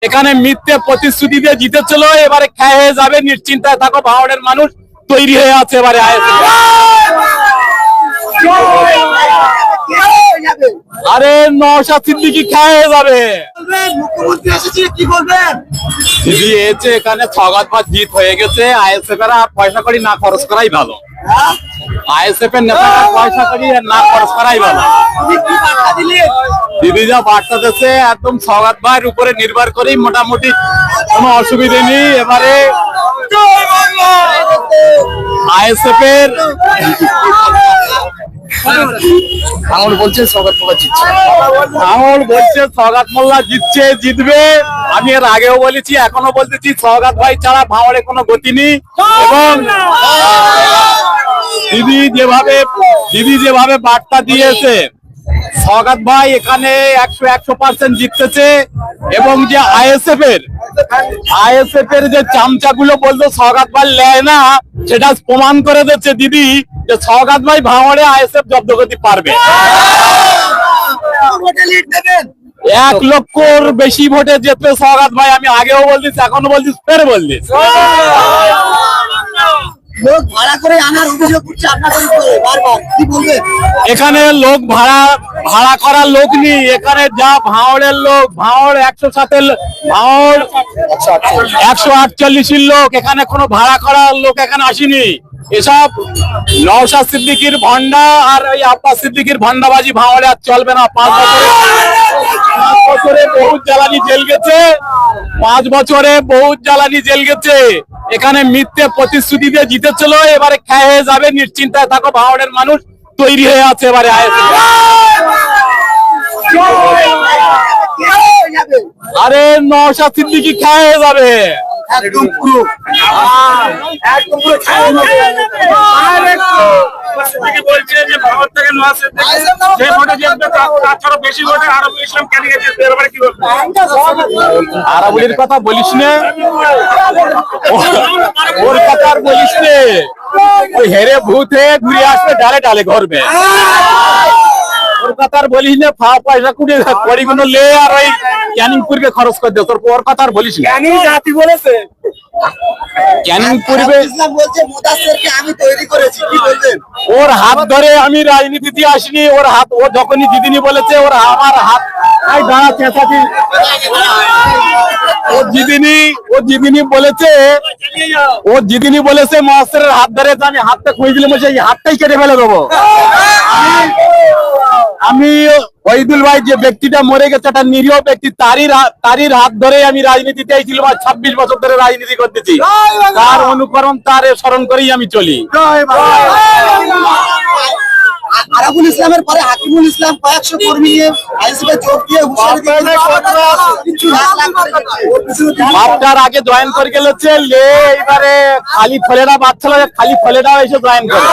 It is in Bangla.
এখানে মিথ্যে প্রতিশ্রুতি দিয়ে জিতেছিল, এবারে খেয়ে হয়ে যাবে, নিশ্চিন্তায় থাকো। ভাঙড়ের মানুষ তৈরি হয়ে আছে এবারে আরে নওশাদ সিদ্দিকী খেয়ে হয়ে যাবে। মুখ্যমন্ত্রী এসেছে, কি বলবেন? দিদি এসে এখানে সগাতবাদ জিত হয়ে গেছে। আইএসএফ এরা পয়সা করি না খরচ করাই ভালো। আইএসএফ এর নেতারা পয়সা করি না খরচ করাই ভালো। দিদি যা বার্তা দিচ্ছে একদম সগাত ভাইয়ের উপরে নির্ভর করেই মোটামুটি কোনো অসুবিধে নেই। এবারে আইএসএফ এর ভাঙড় বলছে সগাত মোল্লা জিতছে। ভাঙড় বলছে সগাত মোল্লা জিতছে, জিতবে। আমি এর আগেও বলেছি, এখনো বলতেছি, সগাত ভাই ছাড়া ভাঙড়ে কোনো গতি নেই। এবং দিদি যেভাবে বার্তা দিয়েছে, সগাত ভাই এখানে 100% জিততেছে। এবং যে আইএসএফ এর যে চামচাগুলো বলতো সগাত ভাই লেয় না, সেটা প্রমাণ করে দিচ্ছে দিদি যে সগাত ভাই ভাঙড়ে আইএসএফ জব্দ করতে পারবে। 1 লক্ষর বেশি ভোটে জিতবে সগাত ভাই। আমি আগেও বলতেছি, এখনো বলতেছি, ফের বলতেছি। লোক ভাড়া করে আনার অভিযোগ করছে আপনাদের উপরে বারবার, কি বলবেন? এখানে লোক ভাড়া করার লোক নেই। এখানে যা ভাঙড়ের লোক, ভাঙড় 107 ভাঙড় 148 লোক, এখানে কোনো ভাড়া করার লোক এখানে আসেনি। এসব নওশাদ সিদ্দিকীর ভন্ডা আর ওই আব্বাস সিদ্দিকীর ভন্ডাবাজি ভাঙড়ে আর চলবে না। 5 বছরে বহুত জ্বালানি জেল গেছে। 5 বছরে বহুত জ্বালানি জেল গেছে। এখানে মিথ্যে প্রতিশ্রুতি দিয়ে জিতেছিল, এবারে খেয়ে হয়ে যাবে, নিশ্চিন্তায় থাকো। ভাঙড়ের মানুষ তৈরি হয়ে আছে এবারে আরে নওশাদ সিদ্দিকী খেয়ে হয়ে যাবে। একদম পুরো বলছে যে ভারত থেকে যে ভোটে জিতবে তার ছাড়া বেশি ভোটে আরবুল ইসলাম কেন গেছে, কি বলবো? আরাবুলির কথা বলিস না, ওর কথা আর বলিস না। ওই হেরে ভূত হয়ে ঘুরে আসবে, ডালে ডালে ঘরবে। ওর কথা আর বলিস না। পয়সা কুড়ি কড়িগুলো লে আর ওই ক্যানিং পূর্বে খরচ করে দে। তোর ওর কথা আর বলিস না। জাতি বলেছে ক্যানিং পূর্বে ইসলাম বলছে মুদাসসিরকে আমি তৈরি করেছি, কি বলবেন? ওর হাত ধরে আমি রাজনীতিতে আসিনি। ওর হাত, ও যখনই দিদিনি বলেছে, ওর আমার হাত দাঁড়া চেঁচাছি। ও জিদিনি বলেছে মহাস্ত্রের হাত ধরে, আমি হাতটা খুঁজে দিলে বলছে এই হাতটাই কেটে ফেলে দেবো। আমি ওহিদুল ভাই যে ব্যক্তিটা মরে গেছে, একটা নিরীহ ব্যক্তি, তারই হাত ধরে আমি রাজনীতিতে আইছিলাম। 26 বছর ধরে রাজনীতি করতেছি। তার অনুকরণ, তার স্মরণ করেই আমি চলি। আরাবুল ইসলামের পরে হাকিমুল ইসলাম কয়েকশো কর্মী নিয়ে আইএসএফে যোগ দিয়ে বাপটার আগে জয়েন করে গেছে। এবারে খালি ফলেরা বাচ্চা, খালি ফলেরাও এসে জয়েন করে।